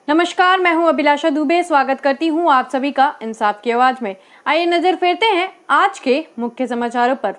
नमस्कार, मैं हूं अभिलाषा दुबे। स्वागत करती हूं आप सभी का इंसाफ की आवाज में। आइए नजर फेरते हैं आज के मुख्य समाचारों पर।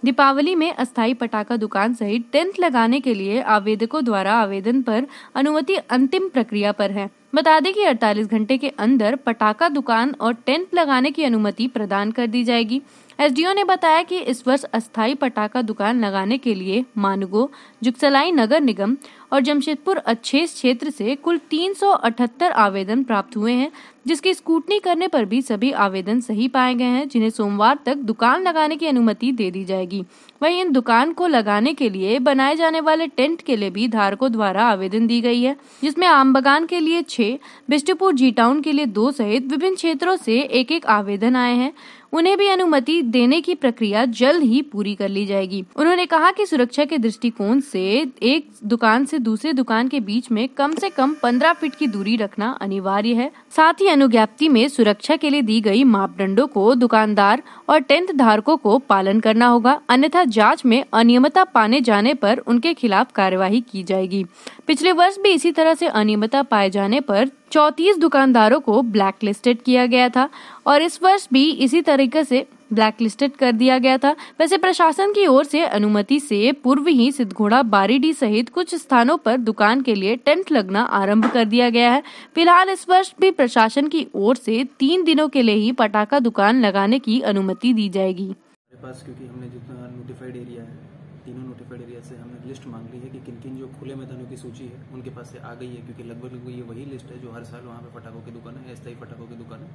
दीपावली में अस्थायी पटाखा दुकान सहित टेंट लगाने के लिए आवेदकों द्वारा आवेदन पर अनुमति अंतिम प्रक्रिया पर है। बता दें कि 48 घंटे के अंदर पटाखा दुकान और टेंट लगाने की अनुमति प्रदान कर दी जाएगी। एसडीओ ने बताया कि इस वर्ष अस्थायी पटाखा दुकान लगाने के लिए मानगो, जुगसलाई नगर निगम और जमशेदपुर अच्छेस क्षेत्र से कुल 378 आवेदन प्राप्त हुए हैं, जिसकी स्क्रूटनी करने पर भी सभी आवेदन सही पाए गए हैं, जिन्हें सोमवार तक दुकान लगाने की अनुमति दे दी जाएगी। वहीं इन दुकान को लगाने के लिए बनाए जाने वाले टेंट के लिए भी धारकों द्वारा आवेदन दी गई है, जिसमें आमबगान के लिए 6, बिष्टुपुर जी टाउन के लिए 2 सहित विभिन्न क्षेत्रों से एक आवेदन आए हैं। उन्हें भी अनुमति देने की प्रक्रिया जल्द ही पूरी कर ली जाएगी। उन्होंने कहा कि सुरक्षा के दृष्टिकोण से एक दुकान से दूसरे दुकान के बीच में कम से कम 15 फीट की दूरी रखना अनिवार्य है। साथ ही अनुज्ञप्ति में सुरक्षा के लिए दी गई मापदंडों को दुकानदार और टेंट धारकों को पालन करना होगा, अन्यथा जांच में अनियमितता पाने जाने पर उनके खिलाफ कार्यवाही की जाएगी। पिछले वर्ष भी इसी तरह से अनियमितता पाए जाने पर 34 दुकानदारों को ब्लैक लिस्टेड किया गया था और इस वर्ष भी इसी तरीके से ब्लैक लिस्टेड कर दिया गया था। वैसे प्रशासन की ओर से अनुमति से पूर्व ही सिद्धघोड़ा, बारीडीह सहित कुछ स्थानों पर दुकान के लिए टेंट लगना आरंभ कर दिया गया है। फिलहाल इस वर्ष भी प्रशासन की ओर से 3 दिनों के लिए ही पटाखा दुकान लगाने की अनुमति दी जाएगी। मेरे पास क्योंकि हमने जितना नोटिफाइड एरिया है, तीनों नोटिफाइड एरिया से हमने लिस्ट मांग ली है कि किन किन जो खुले मैदानों की सूची है उनके पास से आ गई है, क्योंकि लगभग ये वही लिस्ट है जो हर साल वहाँ पे पटाखों की दुकान है, अस्थायी पटाखों की दुकान है,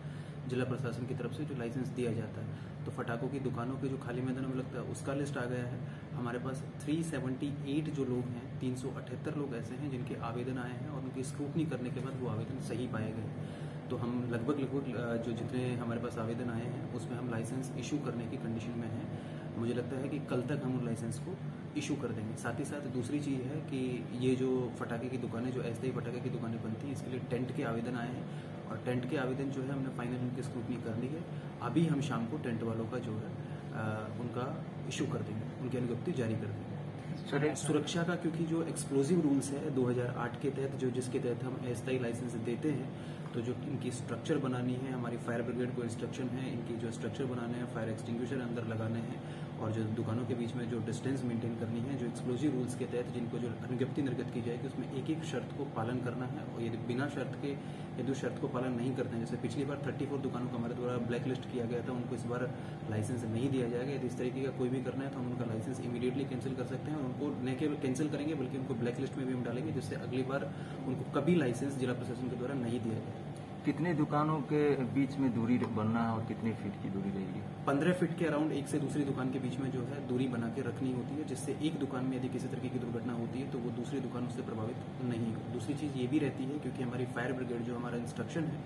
जिला प्रशासन की तरफ से जो लाइसेंस दिया जाता है। तो पटाखों की दुकानों के जो खाली मैदानों में लगता है उसका लिस्ट आ गया है हमारे पास। 378 जो लोग हैं, 378 लोग ऐसे हैं जिनके आवेदन आए हैं और उनकी स्क्रूटनी करने के बाद वो आवेदन सही पाए गए। तो हम लगभग जो जितने हमारे पास आवेदन आए हैं उसमें हम लाइसेंस इशू करने की कंडीशन में हैं। मुझे लगता है कि कल तक हम उन लाइसेंस को इशू कर देंगे। साथ ही साथ दूसरी चीज़ है कि ये जो पटाखे की दुकानें, जो अस्थायी पटाखे की दुकानें बनती हैं, इसके लिए टेंट के आवेदन आए हैं और टेंट के आवेदन जो है हमने फाइनल उनकी स्क्रूटनी कर ली है। अभी हम शाम को टेंट वालों का जो है उनका इशू कर देंगे, उनकी अनुज्ञप्ति जारी कर देंगे। सुरक्षा का क्योंकि जो एक्सप्लोजिव रूल्स है 2008 के तहत, जिसके तहत हम अस्थायी लाइसेंस देते हैं, तो जो इनकी स्ट्रक्चर बनानी है, हमारी फायर ब्रिगेड को इंस्ट्रक्शन है इनकी जो स्ट्रक्चर बनाने हैं, फायर एक्सटिंग्विशर अंदर लगाने हैं और जो दुकानों के बीच में जो डिस्टेंस मेंटेन करनी है, जो एक्सप्लोजिव रूल्स के तहत जिनको जो अनुज्ञप्ति निर्गत की जाएगी उसमें एक शर्त को पालन करना है। और यदि बिना शर्त के यदि शर्त को पालन नहीं करते हैं, जैसे पिछली बार 34 दुकानों को हमारे द्वारा ब्लैक लिस्ट किया गया था, उनको इस बार लाइसेंस नहीं दिया जाएगा। यदि इस तरीके का कोई भी करना है तो हम उनका लाइसेंस इमीडिएटली कैंसिल कर सकते हैं और उनको न केवल कैंसिल करेंगे बल्कि उनको ब्लैक लिस्ट में भी हम डालेंगे, जिससे अगली बार उनको कभी लाइसेंस जिला प्रशासन के द्वारा नहीं दिया जाए। कितने दुकानों के बीच में दूरी बनना है और कितने फीट की दूरी रहेगी? 15 फीट के अराउंड एक से दूसरी दुकान के बीच में जो है दूरी बना के रखनी होती है, जिससे एक दुकान में यदि किसी तरीके की दुर्घटना होती है तो वो दूसरी दुकानों से प्रभावित नहीं हो। दूसरी चीज ये भी रहती है क्योंकि हमारी फायर ब्रिगेड जो हमारा इंस्ट्रक्शन है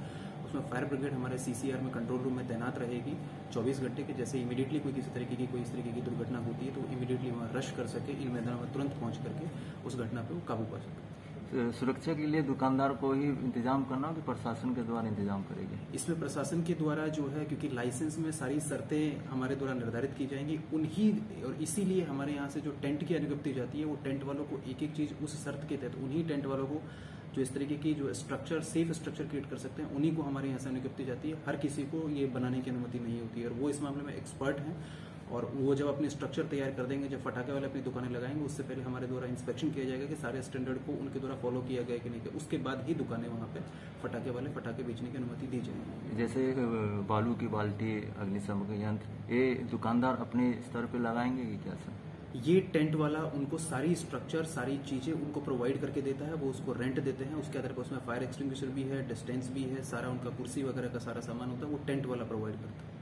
उसमें फायर ब्रिगेड हमारे सीसीआर में कंट्रोल रूम में तैनात रहेगी 24 घंटे के। जैसे इमीडिएटली कोई किसी तरीके की इस तरीके की दुर्घटना होती है तो इमीडिएटली वहाँ रश कर सके, इन मैदानों में तुरंत पहुंच करके उस घटना पर काबू पा सके। सुरक्षा के लिए दुकानदार को ही इंतजाम करना कि प्रशासन के द्वारा इंतजाम करेगी? इसमें प्रशासन के द्वारा जो है, क्योंकि लाइसेंस में सारी शर्तें हमारे द्वारा निर्धारित की जाएंगी उन्हीं, और इसीलिए हमारे यहाँ से जो टेंट की अनुज्ञप्ति जाती है वो टेंट वालों को एक चीज उस शर्त के तहत उन्हीं टेंट वालों को जो इस तरीके की जो स्ट्रक्चर, सेफ स्ट्रक्चर क्रिएट कर सकते हैं, उन्हीं को हमारे यहाँ से अनुज्ञप्ति जाती है। हर किसी को ये बनाने की अनुमति नहीं होती है और वो इस मामले में एक्सपर्ट हैं और वो जब अपनी स्ट्रक्चर तैयार कर देंगे, जब पटाखे वाले अपनी दुकानें लगाएंगे, उससे पहले हमारे द्वारा इंस्पेक्शन किया जाएगा कि सारे स्टैंडर्ड को उनके द्वारा फॉलो किया गया कि नहीं किया, उसके बाद ही दुकानें वहाँ पे पटाखे वाले पटाखे बेचने की अनुमति दी जाएगी। जैसे बालू की बाल्टी, अग्निशमन यंत्र, ये दुकानदार अपने स्तर पर लगाएंगे कि क्या सर? ये टेंट वाला उनको सारी स्ट्रक्चर, सारी चीजें उनको प्रोवाइड करके देता है, वो उसको रेंट देते हैं, उसके आधार पर उसमें फायर एक्सटिंग्विशर भी है, डिस्टेंस भी है, सारा उनका कुर्सी वगैरह का सारा सामान होता है, वो टेंट वाला प्रोवाइड करता है।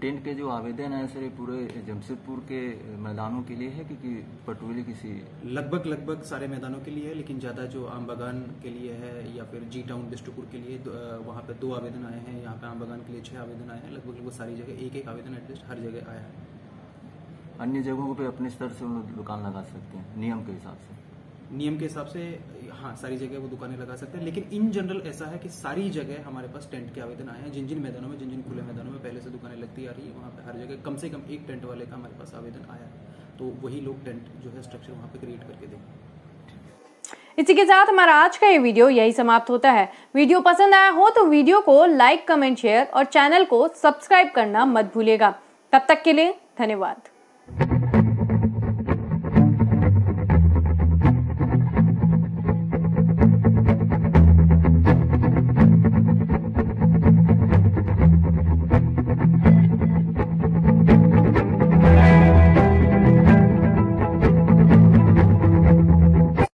टेंट के जो आवेदन है सर पूरे जमशेदपुर के मैदानों के लिए है कि पटोली किसी? लगभग सारे मैदानों के लिए है, लेकिन ज्यादा जो आमबगान के लिए है या फिर जी टाउन बिष्टुपुर के लिए वहाँ पे 2 आवेदन आए हैं, यहाँ पे आमबगान के लिए 6 आवेदन आए हैं। लगभग सारी जगह एक आवेदन एटलीस्ट हर जगह आया है। अन्य जगहों पे अपने स्तर से उन दुकान लगा सकते हैं नियम के हिसाब से? नियम के हिसाब से हाँ, सारी जगह वो दुकानें लगा सकते हैं, लेकिन इन जनरल ऐसा है कि सारी जगह हमारे पास टेंट के आवेदन आए हैं। जिन जिन मैदानों में, जिन जिन खुले मैदानों में पहले से दुकानें लगती आ रही है, वहाँ पे हर जगह कम से कम एक टेंट वाले का हमारे पास आवेदन आया है, तो वही लोग टेंट जो है स्ट्रक्चर वहाँ पे क्रिएट करके देंगे। इसी के साथ हमारा आज का ये वीडियो यही समाप्त होता है। वीडियो पसंद आया हो तो वीडियो को लाइक, कमेंट, शेयर और चैनल को सब्सक्राइब करना मत भूलिएगा। तब तक के लिए धन्यवाद।